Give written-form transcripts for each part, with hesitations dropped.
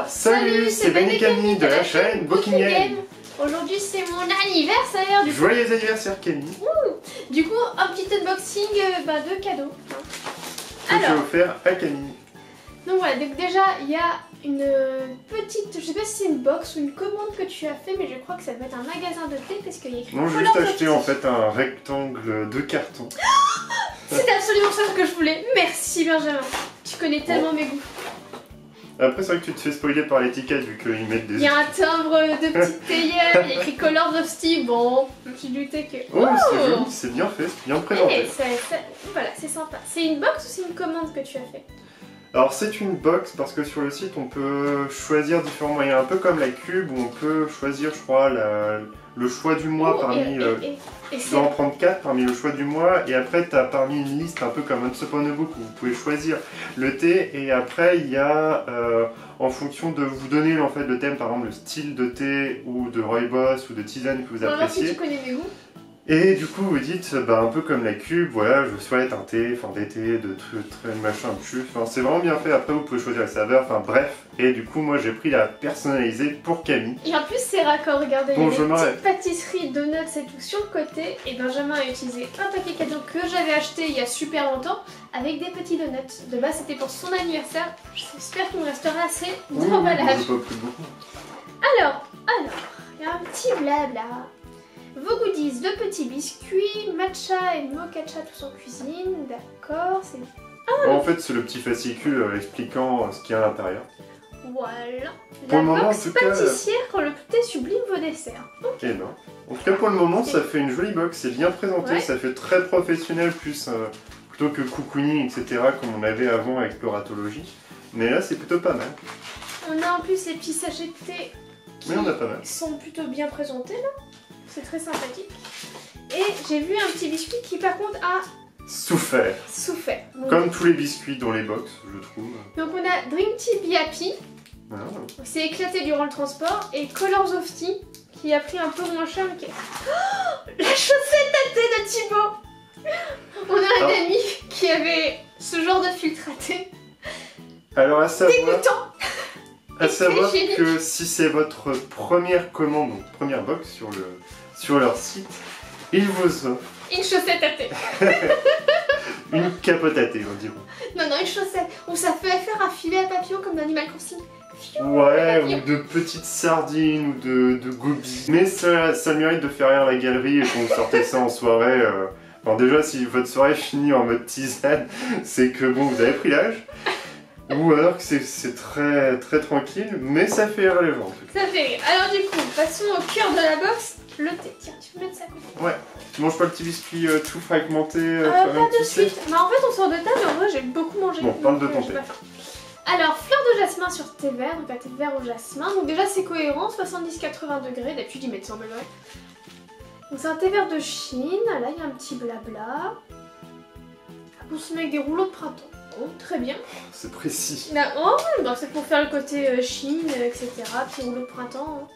Salut, c'est Ben et Camille de la chaîne Booking Game. Aujourd'hui c'est mon anniversaire du coup. Joyeux anniversaire Camille. Du coup un petit unboxing de cadeaux. Que j'ai offert à Camille. Donc voilà, donc déjà il y a une petite, je sais pas si c'est une box ou une commande que tu as fait, mais je crois que ça doit être un magasin de thé parce qu'il y a écrit. Non, j'ai juste acheté en fait un rectangle de carton. C'était absolument ça que je voulais. Merci Benjamin. Tu connais tellement mes goûts. Après c'est vrai que tu te fais spoiler par l'étiquette vu qu'ils mettent des... Il y a un timbre de petite théière, il y a écrit Colors of Steve. Bon, je me suis douté que... Oh, c'est joli, c'est bien fait, c'est bien présenté. Voilà, c'est sympa. C'est une box ou c'est une commande que tu as fait? Alors c'est une box parce que sur le site on peut choisir différents moyens, un peu comme la cube où on peut choisir je crois le choix du mois parmi... tu dois en prendre 4 parmi le choix du mois et après tu as parmi une liste un peu comme Once Upon a Book où vous pouvez choisir le thé et après il y a en fonction de vous donner en fait le thème, par exemple le style de thé ou de rooibos ou de tisane que vous appréciez. Si tu connais mes goûts. Et du coup vous dites, un peu comme la cube, voilà, je souhaite un thé, d'été, de très machin, enfin c'est vraiment bien fait, après vous pouvez choisir la saveur, enfin bref. Et du coup moi j'ai pris la personnalisée pour Camille. Et en plus c'est raccord, regardez, bon, il y a des petites pâtisseries, donuts et tout sur le côté. Et Benjamin a utilisé un paquet cadeau que j'avais acheté il y a super longtemps avec des petits donuts. De base c'était pour son anniversaire, j'espère qu'il me restera assez d'emballage. Alors, il y a un petit blabla. Vos goodies, 2 petits biscuits, matcha et mochacha tous en cuisine, d'accord, c'est... En fait c'est le petit fascicule expliquant ce qu'il y a à l'intérieur. Voilà. Pour la le moment, box pâtissière quand le thé sublime vos desserts. Ok, non. En tout cas pour le moment ça fait une jolie box, c'est bien présenté, ça fait très professionnel plus plutôt que cocooning etc. comme on avait avant avec Exploratologie. Mais là c'est plutôt pas mal. On a en plus les petits sachets de thé qui sont plutôt bien présentés là. C'est très sympathique. Et j'ai vu un petit biscuit qui par contre a souffert. Donc, comme tous les biscuits dans les box, je trouve. Donc on a Dream Tea Be Happy. C'est éclaté durant le transport. Et Colors of Tea qui a pris un peu moins cher. Mais qui... Oh, la chaussette à thé de Thibaut. On a un ami qui avait ce genre de filtre à thé. Alors à savoir... Dégoûtant. À savoir que si c'est votre première commande, donc première box sur leur site, ils vous offrent une chaussette à thé. une capote à thé, on dirait. Non, une chaussette. Ou ça fait faire un filet à papillon comme dans Animal Crossing. Ouais, ou de petites sardines ou de gobies. Mais ça mérite de faire rire la galerie et quand vous sortez ça en soirée. Alors déjà, si votre soirée finit en mode tisane, c'est que bon, vous avez pris l'âge. Ou alors que c'est très tranquille, mais ça fait rire les gens. Ça fait rire. Alors du coup, passons au cœur de la box, le thé. Tiens, tu peux mettre ça côté. Ouais. Tu manges pas le petit biscuit tout fragmenté pas de suite. Mais en fait, on sort de table, en vrai, j'ai beaucoup mangé. Bon, parle de ton thé. Alors, fleur de jasmin sur thé vert, donc un thé vert au jasmin. Donc déjà, c'est cohérent, 70-80 degrés. D'habitude, ils mettent 100 degrés. Donc c'est un thé vert de Chine. Là, il y a un petit blabla. À consommer avec des rouleaux de printemps. Oh, très bien. C'est précis. Oh, c'est pour faire le côté Chine, etc. Petit rouleau de printemps.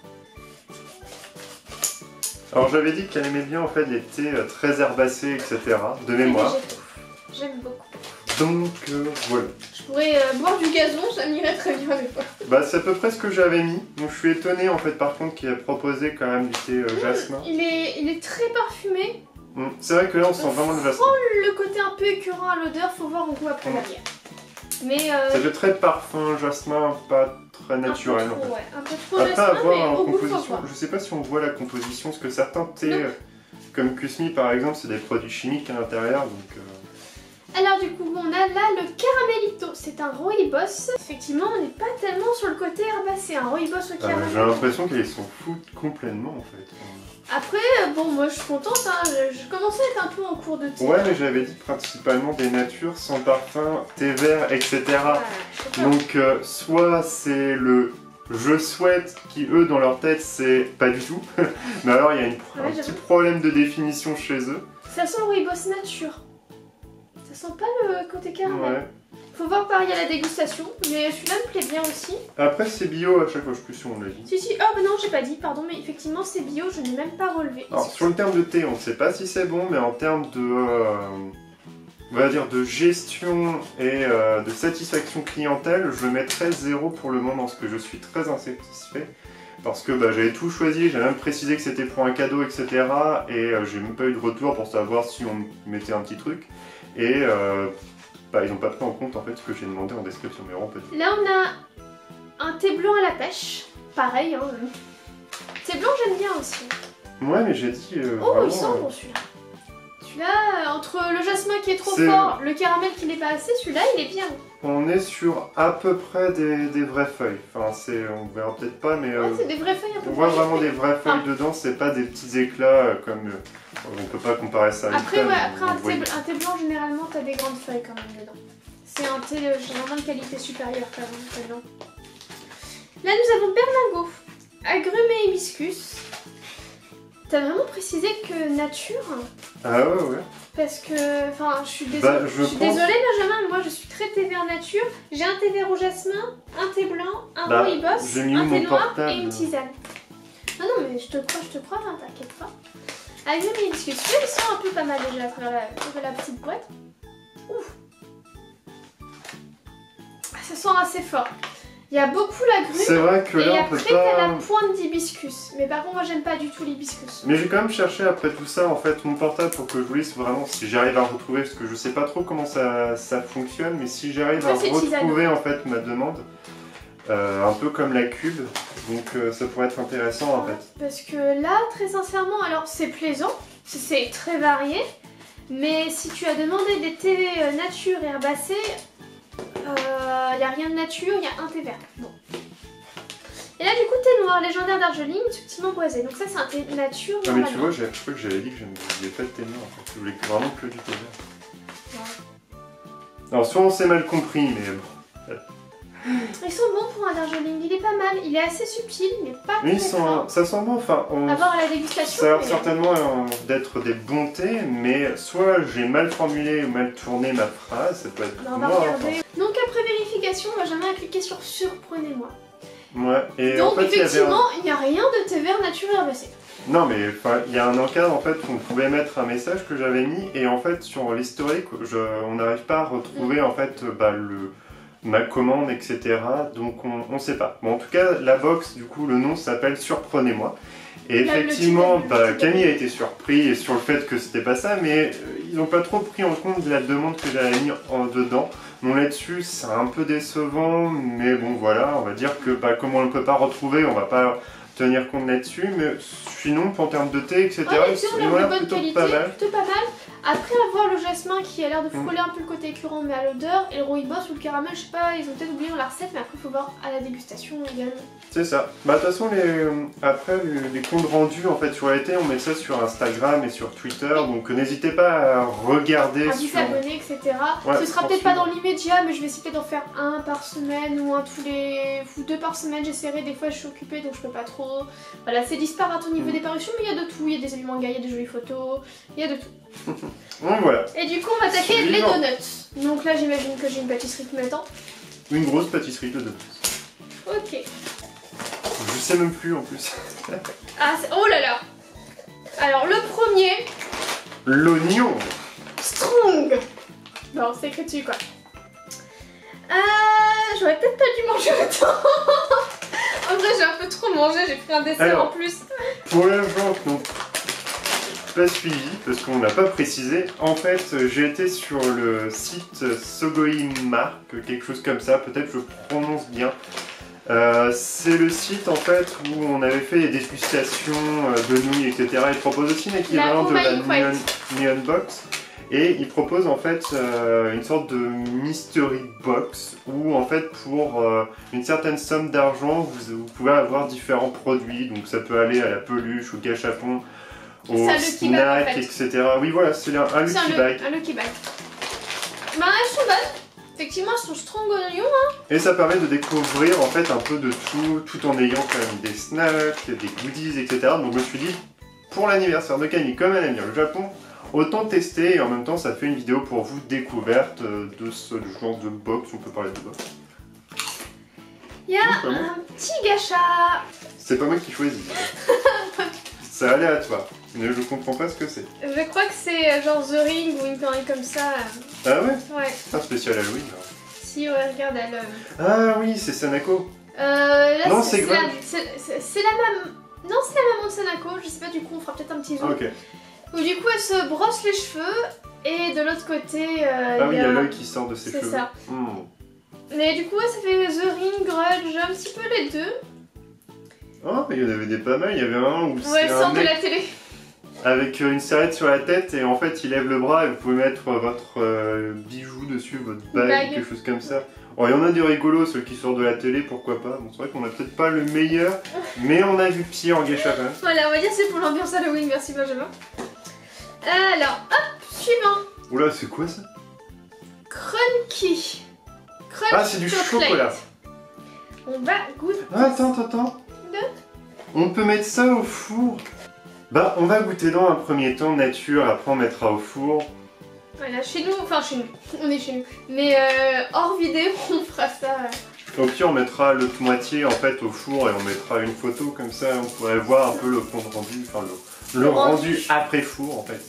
Alors j'avais dit qu'elle aimait bien en fait les thés très herbacés, etc. de mémoire. J'aime beaucoup. Donc voilà. Je pourrais boire du gazon, ça m'irait très bien des fois. C'est à peu près ce que j'avais mis. Donc je suis étonné en fait par contre qu'il ait proposé quand même du thé jasmin. Il est très parfumé. C'est vrai que là on sent vraiment le jasmin. Le côté un peu écœurant à l'odeur, faut voir au goût après la bière. Mais ça fait très parfum jasmin, pas très naturel en fait. Ouais, un peu trop après jasmin, avoir mais en au goût, composition, je sais pas si on voit la composition, parce que certains thés comme Kusmi par exemple, c'est des produits chimiques à l'intérieur donc. Alors du coup on a là le caramelito, c'est un rooibos. Effectivement on n'est pas tellement sur le côté herbacé, un rooibos au caramel. J'ai l'impression qu'ils s'en foutent complètement en fait. Après moi je suis contente, je commençais à être un peu en cours de thé. Ouais mais j'avais dit principalement des natures sans parfum, thé vert, etc. Donc soit c'est le je souhaite qui eux dans leur tête c'est pas du tout. Mais alors il y a un petit problème de définition chez eux. Ça sent le rooibos nature. Ça sent pas le côté caramel. Ouais. Faut voir pareil à la dégustation, mais celui-là me plaît bien aussi. Après c'est bio à chaque fois, je suis sûr on l'a dit. Si, non j'ai pas dit, pardon, mais effectivement c'est bio, je n'ai même pas relevé. Alors sur le terme de thé, on ne sait pas si c'est bon, mais en termes on va dire, de gestion et de satisfaction clientèle, je mettrais 0 pour le moment, parce que je suis très insatisfait. Parce que j'avais tout choisi, j'ai même précisé que c'était pour un cadeau, etc. Et j'ai même pas eu de retour pour savoir si on mettait un petit truc. Et ils n'ont pas pris en compte en fait ce que j'ai demandé en description, mais vraiment pas du tout. Là on a un thé blanc à la pêche, pareil. Hein. Thé blanc j'aime bien aussi. Ouais, mais j'ai dit. Oh, il sent bon celui-là. Celui-là, entre le jasmin qui est trop fort, le caramel qui n'est pas assez, celui-là il est bien. On est sur à peu près des vraies feuilles. Enfin, on verra peut-être pas, mais. Ouais, c'est des vraies feuilles un peu. On voit vraiment des vraies feuilles dedans, c'est pas des petits éclats comme. On peut pas comparer ça à après, un thé blanc, généralement, t'as des grandes feuilles quand même dedans. C'est un thé généralement de qualité supérieure quand même, thé blanc. Là, nous avons berlingot, agrumes et hibiscus. T'as vraiment précisé que nature? Ah ouais. Parce que, enfin, je suis désolée, Benjamin, mais moi je suis très thé vert nature. J'ai un thé vert au jasmin, un thé blanc, un rooibos, un thé noir et une tisane. Non, mais je te crois, hein, t'inquiète pas. Agrumes et hibiscus, ils sont un peu pas mal déjà à travers la petite boîte. Ouf. Ça sent assez fort. Il y a beaucoup l'agrume. C'est vrai que là, et après t'as la pointe d'hibiscus. Mais par contre moi j'aime pas du tout l'hibiscus. Mais j'ai quand même cherché après tout ça en fait mon portable pour que je vous lise vraiment si j'arrive à retrouver, parce que je sais pas trop comment ça fonctionne, mais si j'arrive à retrouver en fait ma demande, un peu comme la cube, donc ça pourrait être intéressant en fait. Parce que là très sincèrement, alors c'est plaisant, c'est très varié, mais si tu as demandé des thés nature et herbacés, il n'y a rien de nature, il y a un thé vert. Bon. Et là du coup thé noir, légendaire d'Argeline, subtilement boisé. Donc ça c'est un thé nature. Ah mais tu vois, je crois que j'avais dit que je n'avais pas de thé noir en fait. Je voulais vraiment que du thé vert. Ouais. Alors soit on s'est mal compris, mais bon. Ils sont bons pour un d'Argeline, il est pas mal, il est assez subtil, mais pas oui, très fort. ça sent bon, enfin... À voir à la dégustation. Ça a certainement d'être des bons thés, mais soit j'ai mal formulé ou mal tourné ma phrase, ça peut être on va regarder. Donc après vérification, Benjamin a cliqué sur surprenez-moi. Ouais, et donc en fait, effectivement, il n'y a rien de thé vert nature herbacé. Non mais il y a un encadre en fait où on pouvait mettre un message que j'avais mis, et en fait sur l'historique, on n'arrive pas à retrouver en fait ma commande, etc. Donc on sait pas. Bon, en tout cas, la box, du coup, le nom s'appelle Surprenez-moi. Et effectivement, Camille a été surpris sur le fait que c'était pas ça, mais ils n'ont pas trop pris en compte la demande que j'avais mis dedans. Bon, là-dessus, c'est un peu décevant, mais bon, voilà, on va dire que comme on ne peut pas retrouver, on va pas tenir compte là-dessus, mais sinon, en termes de thé, etc., c'est voilà, de bonne qualité, pas mal. plutôt pas mal. Après avoir le jasmin qui a l'air de frôler un peu le côté écœurant mais à l'odeur, et le rooibos ou le caramel, je sais pas, ils ont peut-être oublié dans la recette, mais après il faut voir à la dégustation également. C'est ça. De toute façon, après les comptes rendus en fait sur l'été, on met ça sur Instagram et sur Twitter, donc n'hésitez pas à regarder. À vous abonner, etc. Ouais, ce sera peut-être pas dans l'immédiat, mais je vais essayer d'en faire un par semaine ou ou 2 par semaine, j'essaierai. Des fois je suis occupée donc je peux pas trop. Voilà, c'est disparate au niveau des parutions, mais il y a de tout. Il y a des avis manga, il y a des jolies photos, il y a de tout. Donc voilà. Et du coup on va attaquer les donuts. Donc là j'imagine que j'ai une pâtisserie qui m'attend. Une grosse pâtisserie de donuts. Ok. Je sais même plus en plus. Oh là là. Alors le premier. L'oignon. Strong. Bon, c'est écrit dessus quoi. J'aurais peut-être pas dû manger autant. En vrai j'ai un peu trop mangé, j'ai pris un dessert en plus. Pour les gens qui n'ont pas suivi, parce qu'on n'a pas précisé, en fait j'ai été sur le site Sogoi Mark, quelque chose comme ça, peut-être je prononce bien. C'est le site en fait où on avait fait des dégustations de nouilles, etc. Il propose aussi l'équivalent de la Neon Box. Et il propose en fait une sorte de mystery box où en fait pour une certaine somme d'argent vous pouvez avoir différents produits. Donc ça peut aller à la peluche, au gâchapon, au snack, etc. Oui voilà, c'est un Lucky Bag. Un Lucky Bag. Bah elles sont bonnes. Effectivement elles sont strong oignons hein. Et ça permet de découvrir en fait un peu de tout en ayant quand même des snacks, des goodies, etc. Donc je me suis dit, pour l'anniversaire de Camille, comme elle aime bien le Japon, autant tester et en même temps ça fait une vidéo pour vous découverte de ce genre de box, on peut parler de box. Il y a un petit gacha. C'est pas moi qui choisis. C'est aléatoire. Mais je comprends pas ce que c'est. Je crois que c'est genre The Ring ou une connerie comme ça. Ah ouais? Ouais. Un spécial Halloween. Là. Si, ouais, regarde, elle... Ah oui, c'est Sanako. Là, non, c'est la maman... Non, c'est la maman de Sanako, je sais pas, du coup, on fera peut-être un petit zoom. Ok. Où du coup, elle se brosse les cheveux, et de l'autre côté... ah oui, il y a l'œil qui sort de ses cheveux. C'est ça. Mais du coup, ouais, ça fait The Ring, Grudge, un petit peu les deux. Oh, il y en avait des pas mal, il y avait un où ouais, c'est un de mec la télé. avec une serviette sur la tête et en fait il lève le bras et vous pouvez mettre votre bijou dessus, votre bague, quelque chose comme ça. Oh, il y en a des rigolos, ceux qui sortent de la télé, pourquoi pas. Bon, c'est vrai qu'on a peut-être pas le meilleur, mais on a vu pire en geisha quand même. Voilà, on va dire c'est pour l'ambiance Halloween, merci Benjamin. Alors, hop, suivant. Oula, c'est quoi ça? Crunky. Ah, c'est du chocolat. On va goûter. Ah, attends. On peut mettre ça au four. Bah, on va goûter dans un premier temps nature, après on mettra au four. Voilà, chez nous, on est chez nous. Mais hors vidéo, on fera ça. Au pire, on mettra l'autre moitié en fait au four et on mettra une photo comme ça, on pourrait voir un peu le compte rendu, enfin le rendu après four en fait.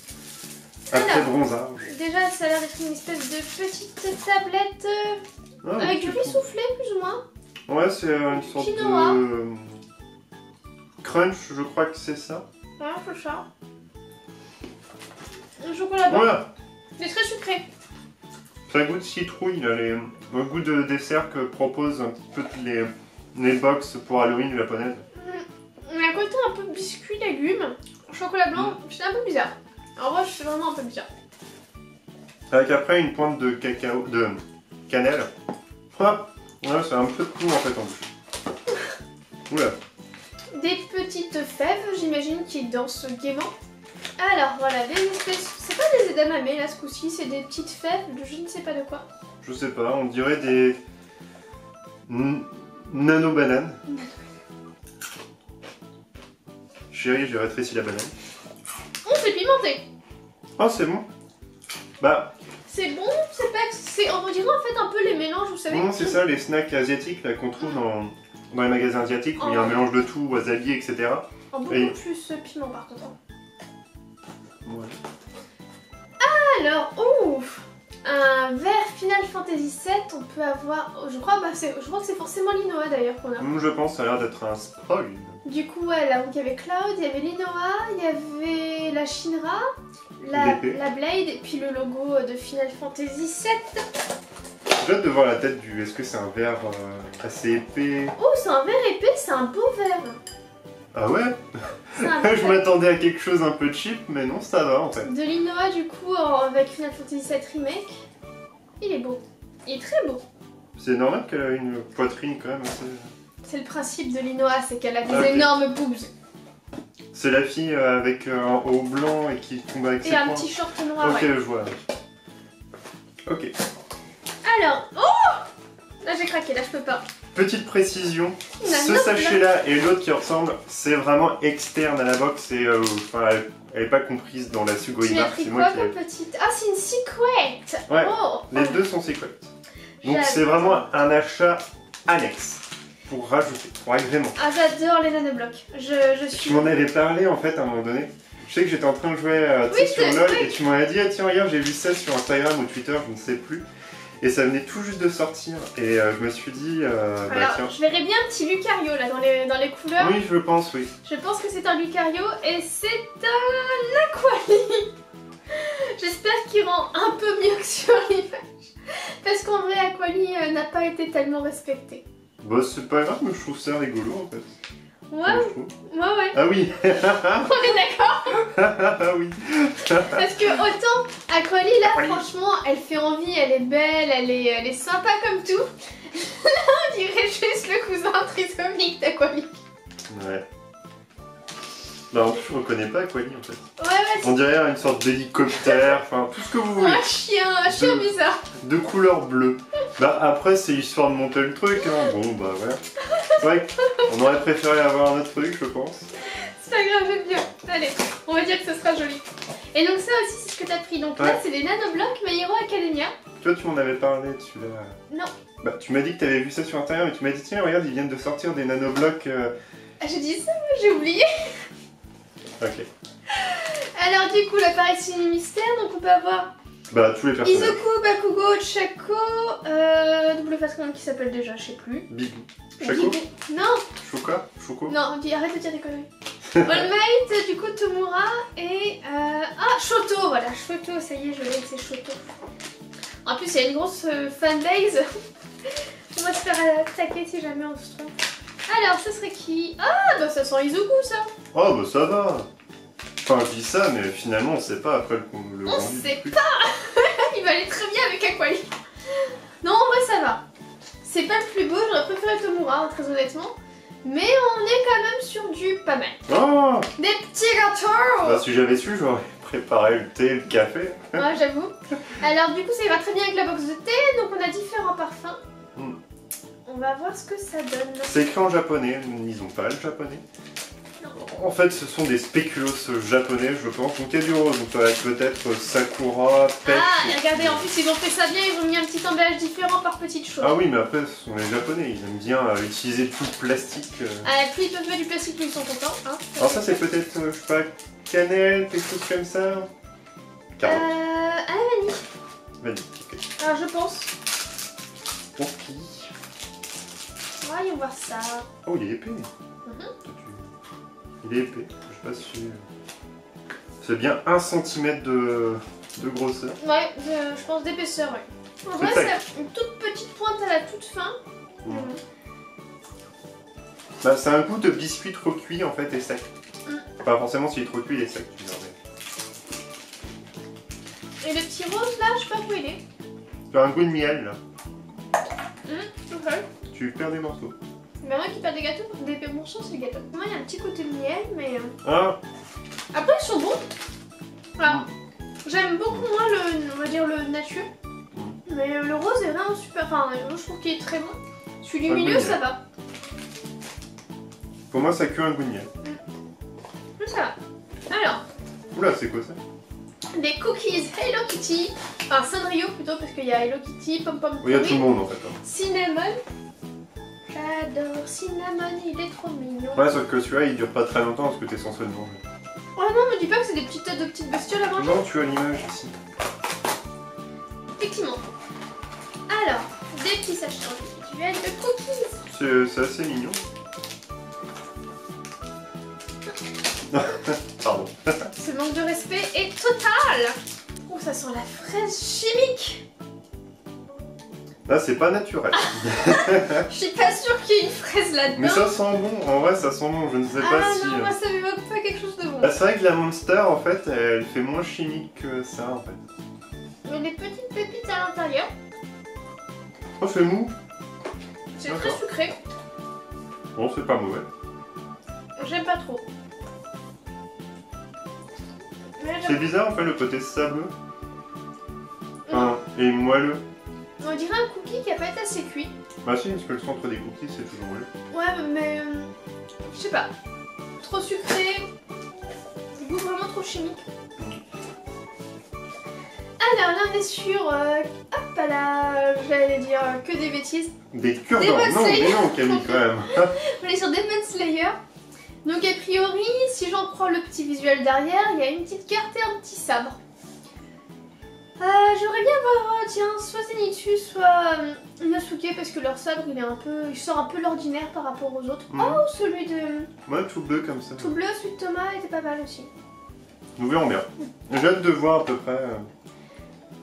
Après bronzage. Déjà, ça a l'air d'être une espèce de petite tablette avec du riz soufflé plus ou moins. Ouais, c'est une sorte de crunch, je crois que c'est ça. Ouais, c'est ça. Le chocolat blanc. Voilà. C'est très sucré. Ça goûte citrouille, il a le goût de dessert que proposent un petit peu les box pour Halloween japonaises. Il y a un côté un peu biscuit légumes. Chocolat blanc, c'est un peu bizarre. En vrai, c'est vraiment un peu bizarre. Avec après une pointe de cacao, de cannelle. Ah, ouais, c'est un peu de tout en fait en bouche. Oula. Des petites fèves, j'imagine, qui dansent gaiement. Alors voilà, des espèces... C'est pas des edamame là ce coup-ci, c'est des petites fèves de je ne sais pas de quoi. Je sais pas, on dirait des nano-bananes. Chérie, j'ai rétréci la banane. Oh, c'est pimenté. Oh, c'est bon. Bah... C'est bon, c'est pas... On dirait en fait un peu les mélanges, vous savez. Non, c'est ça, les snacks asiatiques là qu'on trouve dans les magasins asiatiques où il y a un mélange de tout, wasabi, etc. En beaucoup plus piment par contre. Ouais. Alors, ouf, un verre Final Fantasy VII, on peut avoir... Je crois que c'est forcément l'Inoa d'ailleurs qu'on a. Je pense, ça a l'air d'être un spoil. Du coup, ouais, là, donc il y avait Cloud, il y avait l'Inoa, il y avait la Shinra, la Blade, et puis le logo de Final Fantasy VII. J'ai hâte de voir la tête du... Est-ce que c'est un verre assez épais? Oh, c'est un verre épais, c'est un beau verre. Ah ouais? Je m'attendais à quelque chose un peu cheap, mais non, ça va en fait. De l'Inoa du coup, avec Final Fantasy VII Remake. Il est beau. Il est très beau. C'est normal qu'elle a une poitrine quand même assez... C'est le principe de l'Inoa, c'est qu'elle a des énormes boobs. C'est la fille avec un haut blanc et qui tombe avec ses poings. Et un petit short noir, Ok, ouais. je vois. Ok. Alors, oh! Là j'ai craqué, là je peux pas. Petite précision, ce sachet-là et l'autre qui ressemble, c'est vraiment externe à la box et elle n'est pas comprise dans la Sugoi Bar. C'est moi qui petite... Ah, c'est une secret. Ouais, oh. Les deux sont secret. Donc c'est vraiment un achat annexe pour rajouter, pour agrément. Ah, j'adore les nanoblocs. Je suis... Tu m'en avais parlé en fait à un moment donné. Je sais que j'étais en train de jouer sur LoL et tu m'en as dit ah, tiens regarde j'ai vu ça sur Instagram ou Twitter, je ne sais plus. Et ça venait tout juste de sortir et je me suis dit alors, tiens. Je verrais bien un petit Lucario là dans les couleurs. Oui, je pense, oui. Je pense que c'est un Lucario et c'est un Aquali. J'espère qu'il rend un peu mieux que sur l'image. Parce qu'en vrai Aquali n'a pas été tellement respecté. Bah c'est pas grave mais je trouve ça rigolo en fait. Ouais. Ah oui. On est d'accord. Ah oui. Parce que autant Aquali là franchement elle fait envie, elle est belle, elle est sympa comme tout. Là on dirait juste le cousin trisomique d'Aquali. Ouais. Bah en plus je reconnais pas Aquali en fait. Ouais. On dirait une sorte d'hélicoptère, enfin tout ce que vous voulez. Un chien bizarre. De couleur bleue. Bah après c'est histoire de monter le truc hein. Bon bah ouais. C'est vrai qu'on aurait préféré avoir un autre truc je pense. C'est pas grave, j'aime bien. Allez, on va dire que ce sera joli. Et donc ça aussi c'est ce que t'as pris. Donc là c'est des nanoblocs My Hero Academia. Toi tu m'en avais parlé de celui-là. Non. Bah tu m'as dit que t'avais vu ça sur internet mais tu m'as dit tiens regarde ils viennent de sortir des nanoblocs. Ah j'ai dit ça moi j'ai oublié. Ok. Alors du coup, l'appareil Ciné Mystère, donc on peut avoir bah tous les personnages. Izuku, Bakugo, Chaco, double face comment qui s'appelle déjà, je sais plus. Bigou. Chaco. Non. Shuka. Shuko. Non, arrête de dire des conneries. All Might, du coup Tomura et ah Shoto, voilà Shoto, ça y est, je l'ai, c'est Shoto. En plus, il y a une grosse fanbase. On va se faire attaquer si jamais on se trompe. Alors, ce serait qui? Ah, bah ça sent Izuku ça. Oh bah ça va. Enfin, je dis ça, mais finalement, on sait pas après le On rendu sait du truc. pas. Il va aller très bien avec Aquali. Non, en vrai, ça va. C'est pas le plus beau, j'aurais préféré Tomura, très honnêtement. Mais on est quand même sur du pas mal. Oh Des petits gâteaux. bah si j'avais su, j'aurais préparé le thé et le café. Ouais, j'avoue. Alors, du coup, ça ira très bien avec la box de thé. Donc, on a différents parfums. On va voir ce que ça donne. C'est écrit en japonais, ils ont pas le japonais. Non. En fait, ce sont des spéculoos japonais, je pense. Donc il y a du rose, donc ça va être peut-être Sakura, Peach. Ah, et regardez, en plus, ils ont fait ça bien. Ils ont mis un petit emballage différent par petites choses. Ah oui, mais après, ce sont les japonais, ils aiment bien utiliser tout le plastique. Plus ils peuvent mettre du plastique, plus ils sont contents. Hein. Alors ça, c'est peut-être, je sais pas, cannelle, quelque chose comme ça. Carotte. À la vanille. Vanille, ok. Alors, je pense. Pour qui? Voyons voir ça. Oh, il est épais. Il est épais, je sais pas si... C'est bien 1 cm de grosseur. Ouais, je pense d'épaisseur, ouais. En vrai, c'est une toute petite pointe à la toute fin. Bah, c'est un goût de biscuit trop cuit en fait et sec. Pas forcément s'il est trop cuit, il est sec. Et le petit rose là, je sais pas où il est. Tu as un goût de miel là. Ok. Tu perds des morceaux. Mais moi qui perds des gâteaux, des morceaux, c'est le gâteau. Moi, il y a un petit côté de miel, mais. Ah. Après, ils sont bons. Voilà. J'aime beaucoup moins le, on va dire, le nature. Mais le rose est vraiment super. Enfin, je trouve qu'il est très bon. Celui du milieu, ça va. Pour moi, ça cuit un goût de miel. Mais ça va. Alors. Oula, c'est quoi ça? Des cookies Hello Kitty. Enfin, Sanrio plutôt, parce qu'il y a Hello Kitty, Pom Pom. Il y a tout le monde en fait. Cinnamon. J'adore Cinnamon, il est trop mignon. Ouais, sauf que celui-là il dure pas très longtemps parce que t'es censé le manger. Oh non, me dis pas que c'est des petites têtes de petites bestioles à manger. Non, tu as l'image ici. Effectivement. Alors, des petits sachets individuels de cookies. C'est assez mignon. Pardon. Ce manque de respect est total. Oh, ça sent la fraise chimique. Là, c'est pas naturel. Je suis pas sûre qu'il y ait une fraise là-dedans. Mais ça sent bon, en vrai, ça sent bon. Je ne sais pas si. Ah non, moi ça m'évoque pas quelque chose de bon. Bah, c'est vrai que la Monster, en fait, elle fait moins chimique que ça, en fait. Il y a des petites pépites à l'intérieur. Oh, c'est mou. C'est très sucré. Bon, c'est pas mauvais. J'aime pas trop. C'est bizarre, en fait, le côté sableux. Enfin, et moelleux. On dirait un cookie qui a pas été assez cuit. Bah si, parce que le centre des cookies, c'est toujours moelleux. Ouais, mais je sais pas. Trop sucré. Goût vraiment trop chimique. Alors là, on est sur... hop là, j'allais dire que des bêtises. Des cure-dents. Non, mais non, Camille, quand même. On est sur Demon Slayer. Donc a priori, si j'en prends le petit visuel derrière, il y a une petite carte et un petit sabre. J'aimerais bien voir, tiens, soit Zenitsu, soit Inosuke, parce que leur sabre, il sort un peu l'ordinaire par rapport aux autres. Oh, celui de... Ouais, tout bleu comme ça. Tout bleu, celui de Thomas était pas mal aussi. Nous verrons bien. J'ai hâte de voir à peu près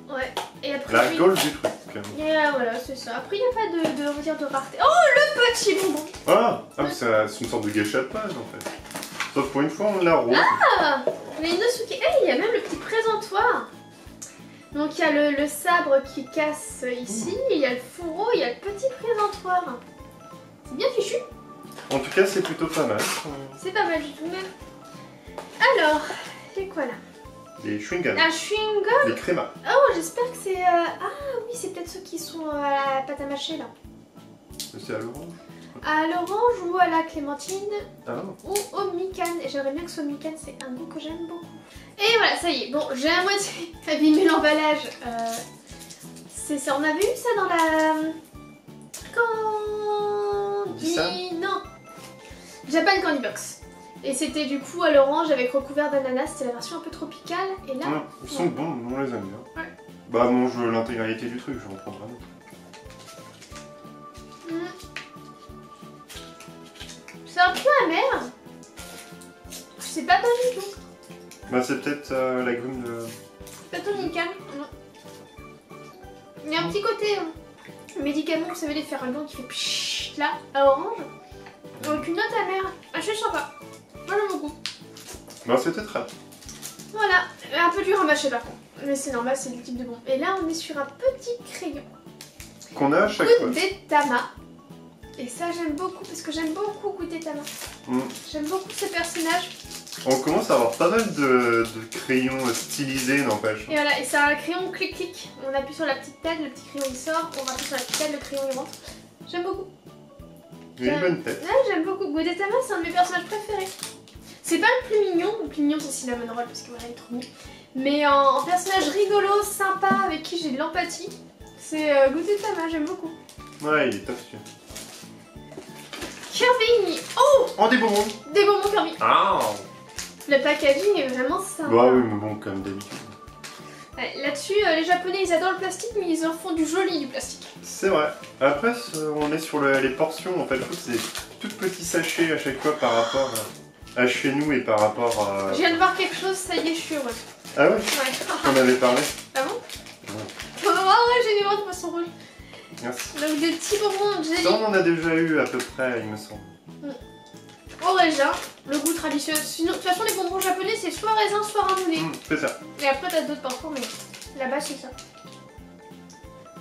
Ouais, et après... la gueule du truc. Et voilà, c'est ça. Après, il n'y a pas de, on va dire, de rareté. Oh, le petit bonbon. Ah, c'est une sorte de gâchette-pad en fait. Sauf pour une fois, on l'a rose. Ah, mais Inosuke, hey, il y a même le petit présentoir. Donc il y a le sabre qui casse ici, il y a le fourreau, il y a le petit présentoir. C'est bien fichu. En tout cas, c'est plutôt pas mal. C'est pas mal du tout même. Alors, c'est quoi là? Des chewing-gums. Un chewing-gum. Des crémas. Oh, j'espère que c'est... Ah oui, c'est peut-être ceux qui sont à la pâte à mâcher là. C'est à l'orange. À l'orange ou à la clémentine ou au mikan. Et j'aimerais bien que ce mikan, c'est un goût que j'aime beaucoup. Et voilà, ça y est. Bon, j'ai à moitié abîmé l'emballage. On avait eu ça dans la... Non. Japan Candy Box. Et c'était du coup à l'orange avec recouvert d'ananas, c'était la version un peu tropicale. Et là, ils sont bons, on les aime bien. Ouais. Bah mange l'intégralité du truc, je vais en prendre un autre. C'est un peu amer. C'est pas bon du tout. Bah c'est peut-être la gomme de... C'est pas tonical, non. Il y a un petit côté médicament, vous savez, les ferragants qui fait pshhh là, à orange. Avec une note amère. Assez sympa. Moi j'aime beaucoup. Bah c'était très bon. Voilà, un peu dur à mâcher par contre. Mais c'est normal, c'est du type de bon. Et là on est sur un petit crayon. Qu'on a à chaque fois. Gudetama. Et ça j'aime beaucoup parce que j'aime beaucoup Gudetama. J'aime beaucoup ce personnage. On commence à avoir pas mal de crayons stylisés, n'empêche. Et voilà, et c'est un crayon clic-clic. On appuie sur la petite tête, le petit crayon il sort. On appuie sur la petite tête, le crayon il rentre. J'aime beaucoup. Il a une bonne tête. Ouais, j'aime beaucoup. Gudetama, c'est un de mes personnages préférés. C'est pas le plus mignon. Le plus mignon, c'est Cinnamon Roll parce que voilà, il est trop mignon. Mais en personnage rigolo, sympa, avec qui j'ai de l'empathie, c'est Gudetama, j'aime beaucoup. Ouais, il est top celui-là. Kirby. Oh, des bonbons. Des bonbons Kirby. Ah. Le packaging est vraiment sympa. Bah oui, mais bon, comme d'habitude. Ouais, là-dessus, les Japonais, ils adorent le plastique, mais ils en font du joli, du plastique. C'est vrai. Après, on est sur les portions. En fait, je trouve que c'est tout petits sachets à chaque fois par rapport à chez nous et par rapport à... Je viens de voir quelque chose, ça y est, je suis heureuse. Ah ouais? Ouais. On avait parlé. Ah bon? Ouais. Oh ouais, j'ai des bras de poisson rouge. Merci. Donc des petits bonbons jelly. Ça, on en a déjà eu à peu près, il me semble. Au raisin, le goût traditionnel. Sinon, de toute façon, les bonbons japonais, c'est soit raisin, soit ramolli. C'est ça. Et après, t'as d'autres parfums, mais là-bas, c'est ça.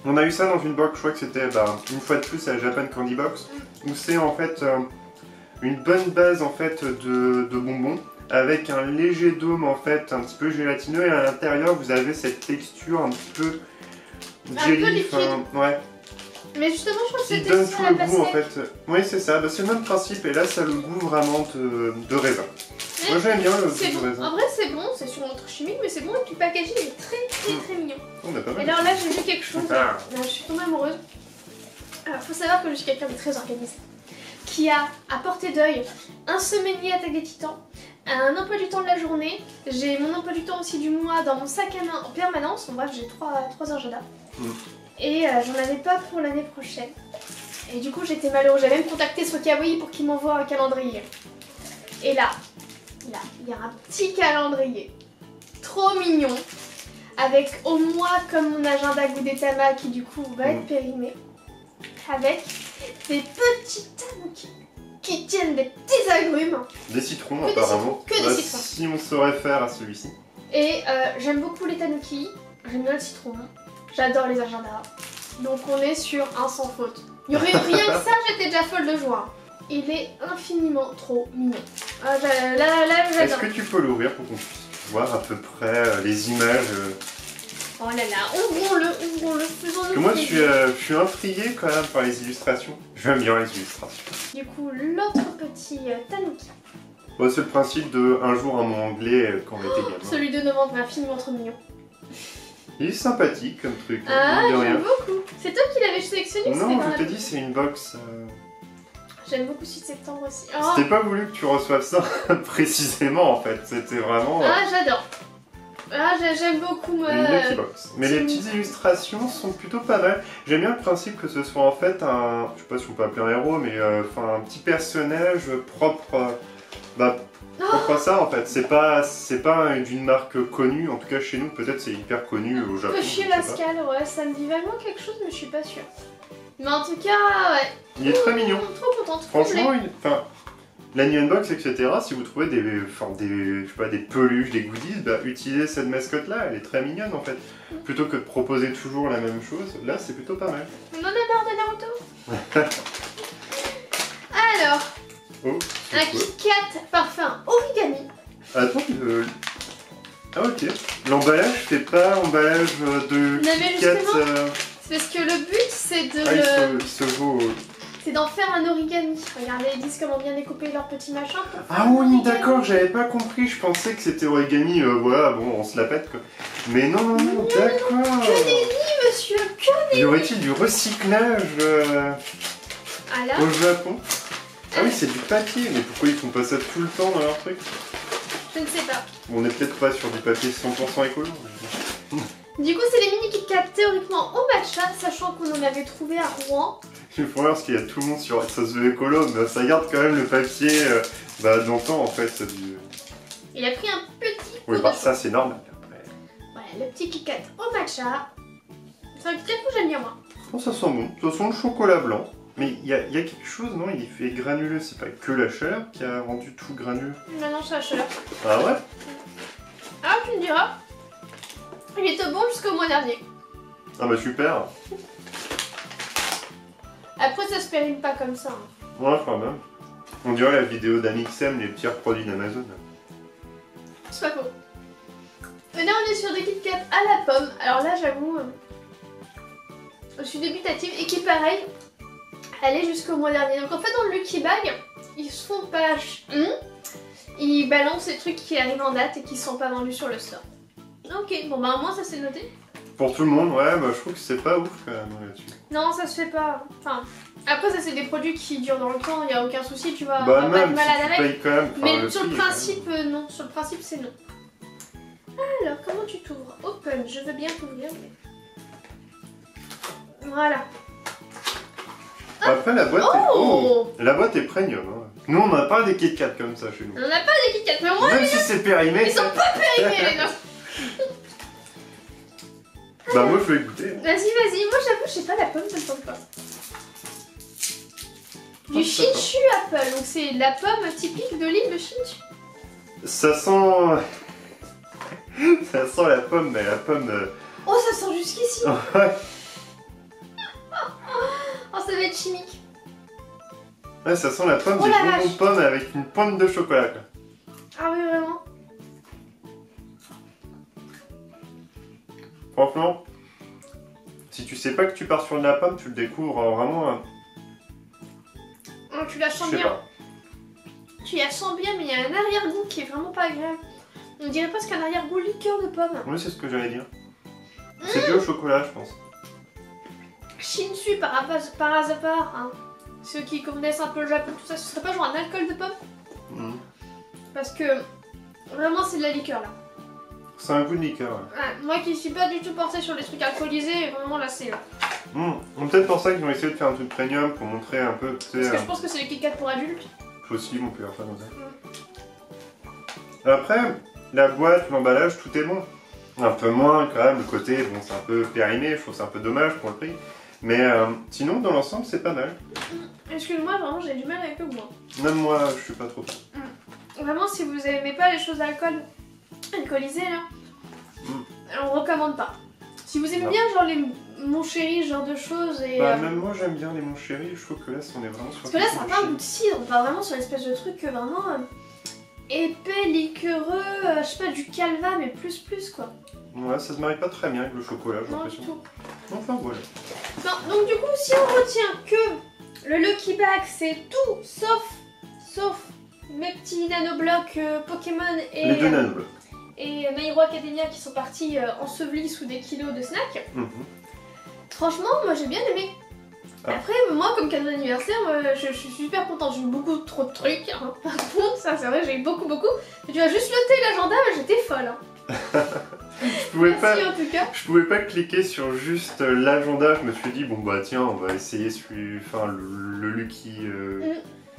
On a eu ça dans une box, je crois que c'était une fois de plus à la Japan Candy Box, où c'est en fait une bonne base en fait de bonbons avec un léger dôme en fait un petit peu gélatineux et à l'intérieur vous avez cette texture un petit peu jelly. Ouais. Mais justement, je crois que qui c'était donne ça tout la le goût en pastèque. fait. Oui, c'est ça, c'est le même principe et là ça a le goût vraiment de raisin. Mais moi j'aime bien le goût c'est de bon. raisin. En vrai, c'est bon, c'est sur notre chimique, mais c'est bon. Et puis le packaging est très mignon. On a pas mal. Et alors là, j'ai vu quelque chose. Ah. Je suis tombée amoureuse. Alors, faut savoir que je suis quelqu'un de très organisé. Qui a à portée d'œil un semainier Attaque des Titans, un emploi du temps de la journée. J'ai mon emploi du temps aussi du mois dans mon sac à main en permanence. Bon, bref, j'ai 3 agendas. Et j'en avais pas pour l'année prochaine. Et du coup, j'étais malheureuse. J'avais même contacté Sokawaii pour qu'il m'envoie un calendrier. Et là, il y a un petit calendrier. Trop mignon. Avec au mois comme mon agenda Gudetama qui du coup va être périmé. Avec des petits tanuki qui tiennent des petits agrumes. Des citrons Que apparemment. des citrons. Que des citrons. Si on saurait faire à celui-ci. Et j'aime beaucoup les tanuki. J'aime bien le citron. J'adore les agendas. Donc on est sur un sans faute. Il y aurait rien que ça, j'étais déjà folle de joie. Il est infiniment trop mignon. Ah, là j'adore. Est-ce que tu peux l'ouvrir pour qu'on puisse voir à peu près les images Oh là là, ouvrons-le, faisons-le. Que moi je suis intrigué quand même par les illustrations. J'aime bien les illustrations. Du coup, l'autre petit tanuki. Bon, c'est le principe de un jour un mot anglais quand on était gamin. Celui de novembre est infiniment trop mignon. Il est sympathique comme truc. Ah, de rien. j'aime beaucoup. C'est toi qui l'avais sélectionné? Non, je t'ai dit, c'est une box. J'aime beaucoup 6 septembre aussi. Oh. C'était pas voulu que tu reçoives ça précisément en fait. C'était vraiment. Ah, j'adore. Ah, j'aime beaucoup moi. Une petite box. Mais les petites illustrations sont plutôt pas mal. J'aime bien le principe que ce soit en fait un. Je sais pas si on peut appeler un héros, mais un petit personnage propre. Propre à ça en fait. C'est pas d'une marque connue. En tout cas chez nous, peut-être c'est hyper connu au Japon. Cocher Lascal, ouais, ça me dit vaguement quelque chose, mais je suis pas sûre. Mais en tout cas, ouais. Il est très mignon. Trop contente. Franchement, la New Unbox, etc., si vous trouvez des peluches, des goodies, utilisez cette mascotte-là, elle est très mignonne en fait. Plutôt que de proposer toujours la même chose, là c'est plutôt pas mal. On en a marre de Naruto. Alors, un Kit Kat parfum origami. Attends, ah ok. L'emballage fait pas emballage de Kit Kat. C'est parce que le but c'est de il se vaut. C'est d'en faire un origami. Regardez, ils disent comment bien découper leurs petits machins. Ah oui, d'accord, j'avais pas compris. Je pensais que c'était origami, voilà, bon, on se la pète quoi. Mais non, d'accord. Que nenni, monsieur, que nenni. Y aurait-il du recyclage au Japon? Ah oui, c'est du papier, mais pourquoi ils font pas ça tout le temps dans leur truc? Je ne sais pas. On n'est peut-être pas sur du papier 100% écolo. Du coup, c'est les mini Kit Kat théoriquement au matcha, sachant qu'on en avait trouvé à Rouen. Il faut voir parce qu'il y a tout le monde sur ça se veut écolo, mais ça garde quand même le papier d'antan en fait. Il a pris un petit coup Oui, bah de ça c'est normal après. Voilà, le petit Kit Kat au matcha. C'est un Kit Kat que j'aime bien moi. Bon, ça sent bon. Ça sent le chocolat blanc. Mais il y a quelque chose, non? Il fait granuleux. C'est pas que la chaleur qui a rendu tout granuleux. Non, non, c'est la chaleur. Ah ouais? Ah, tu me diras. Il était bon jusqu'au mois dernier. Ah bah super. Après, ça se périme pas comme ça. Hein. Ouais, quand même. On dirait la vidéo d'Amixem, les petits produits d'Amazon. C'est pas faux. Et là, on est sur des Kit Kat à la pomme. Alors là, j'avoue, je suis débutative. Et qui, pareil, elle est jusqu'au mois dernier. Donc en fait, dans le Lucky Bag, ils se font pas... Ils balancent les trucs qui arrivent en date et qui sont pas vendus sur le store. Ok, bon bah au moins ça c'est noté. Pour tout le monde, ouais, bah je trouve que c'est pas ouf quand même là-dessus. Non, ça se fait pas. Enfin, après ça c'est des produits qui durent dans le temps, il y a aucun souci, tu vois, bah on va pas même être malade si tu avec. payes quand même, Mais sur le principe, non. Sur le principe, c'est non. Alors, comment tu t'ouvres? Open, je veux bien t'ouvrir. Mais... Voilà. Après la boîte Oh est... Oh, la boîte est premium. Hein. Nous on n'a pas des Kit Kat comme ça chez nous. On n'a pas des Kit Kat, mais au moins même si c'est périmé. ils sont pas périmés les nôtres. Bah moi je vais goûter. Vas-y, vas-y, moi j'avoue, je sais pas, la pomme ça me tente pas. Du Hsinchu Apple, donc c'est la pomme typique de l'île de Hsinchu. Ça sent... ça sent la pomme, mais la pomme... Oh, ça sent jusqu'ici. Ouais. Oh, ça va être chimique. Ouais, ça sent la pomme, Oh, des la bonbons vache. de pomme avec une pointe de chocolat quoi. Ah oui, vraiment. Franchement, si tu sais pas que tu pars sur de la pomme, tu le découvres vraiment... Oh, tu la Je sens sais bien. pas. Tu la sens bien, mais il y a un arrière-goût qui est vraiment pas agréable. On dirait presque un arrière-goût liqueur de pomme. Oui, c'est ce que j'allais dire. C'est dû au chocolat, je pense. Shinsu par hasard, hein. Ceux qui connaissent un peu le Japon, tout ça, ce serait pas genre un alcool de pomme? Parce que vraiment c'est de la liqueur là. C'est un goût de liqueur. Ouais. Ouais, moi qui suis pas du tout portée sur les trucs alcoolisés, vraiment là c'est là. Peut-être pour ça qu'ils ont essayé de faire un truc premium pour montrer un peu. Parce que je pense que c'est les Kit Kat pour adultes. Possible, on peut faire ça comme ça. Après, la boîte, l'emballage, tout est bon. Un peu moins quand même, le côté, bon, c'est un peu périmé, je trouve que c'est un peu dommage pour le prix. Mais sinon, dans l'ensemble, c'est pas mal. Excuse-moi, vraiment j'ai du mal avec le goût. Même moi, je suis pas trop fan. Vraiment, si vous aimez pas les choses alcoolisées là, on recommande pas. Si vous aimez bien genre les mon chéri, ce genre de choses et... Bah même moi j'aime bien les mon chéri, je trouve que là on est vraiment sur... Parce que là ça a pas un goût de cidre, on va vraiment sur une espèce de truc vraiment épais, liquoreux, je sais pas, du calva mais plus quoi. Ouais, ça se marie pas très bien avec le chocolat, j'ai l'impression. Non, du tout. Enfin voilà. Non, donc du coup, si on retient que le Lucky Bag c'est tout sauf mes petits nanoblocs Pokémon et... Les deux nanoblocs. Et My Hero Academia qui sont partis ensevelis sous des kilos de snacks. Franchement, moi j'ai bien aimé. Après, moi comme cadeau d'anniversaire, je suis super contente. J'ai eu beaucoup trop de trucs. Hein. Par contre, ça c'est vrai, j'ai eu beaucoup. Mais tu as juste noté l'agenda, j'étais folle. Hein. Je pouvais Merci pas, en tout cas. je pouvais pas cliquer sur juste l'agenda. Je me suis dit bon bah tiens, on va essayer le Lucky.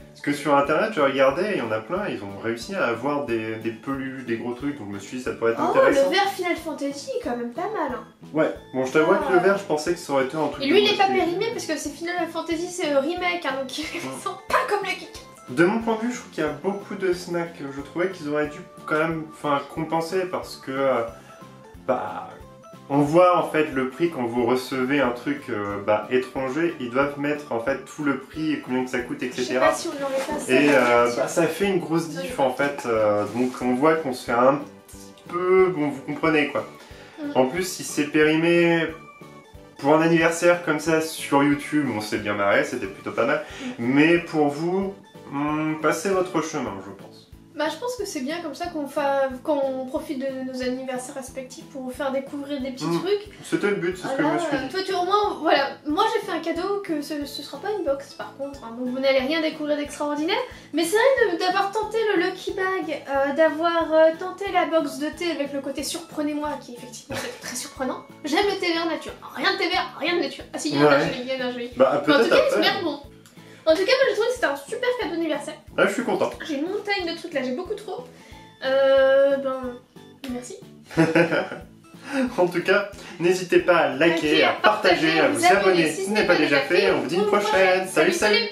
Parce que sur internet, je regardais, il y en a plein, ils ont réussi à avoir des peluches, des gros trucs, donc je me suis dit ça pourrait être intéressant. Le vert Final Fantasy est quand même pas mal. Hein. Ouais, bon je t'avoue que le vert, je pensais que ça aurait été un truc. Et lui il est pas périmé parce que c'est Final Fantasy, c'est le remake, hein, donc il sent pas comme le Kit Kat. De mon point de vue, je trouve qu'il y a beaucoup de snacks. Je trouvais qu'ils auraient dû quand même compenser parce que on voit en fait le prix quand vous recevez un truc étranger, ils doivent mettre en fait tout le prix et combien que ça coûte, etc. Je sais pas si on l'aurait pas ça. Et ça fait une grosse diff en fait, donc on voit qu'on se fait un petit peu, bon vous comprenez quoi. En plus si c'est périmé pour un anniversaire comme ça sur YouTube, on s'est bien marré, c'était plutôt pas mal. Mais pour vous, passez votre chemin je pense. Bah, je pense que c'est bien comme ça qu'on profite de nos anniversaires respectifs pour vous faire découvrir des petits trucs. C'était le but, c'est ce que je me suis dit. Toi, tu au moins, voilà, moi j'ai fait un cadeau que ce sera pas une box par contre, hein, donc vous n'allez rien découvrir d'extraordinaire. Mais c'est vrai d'avoir tenté le Lucky Bag, d'avoir tenté la box de thé avec le côté surprenez-moi qui effectivement c'est très surprenant. J'aime le thé vert nature, rien de thé vert, rien de nature. Ah si, il y en a joli. Bah, en tout cas, c'est bien bon. En tout cas, moi je trouve que c'était un super cadeau d'anniversaire. Ah, je suis content. J'ai une montagne de trucs là, j'ai beaucoup trop. Merci. En tout cas, n'hésitez pas à liker, à partager, à vous abonner si ce n'est pas déjà fait. On vous dit une prochaine. Salut, salut.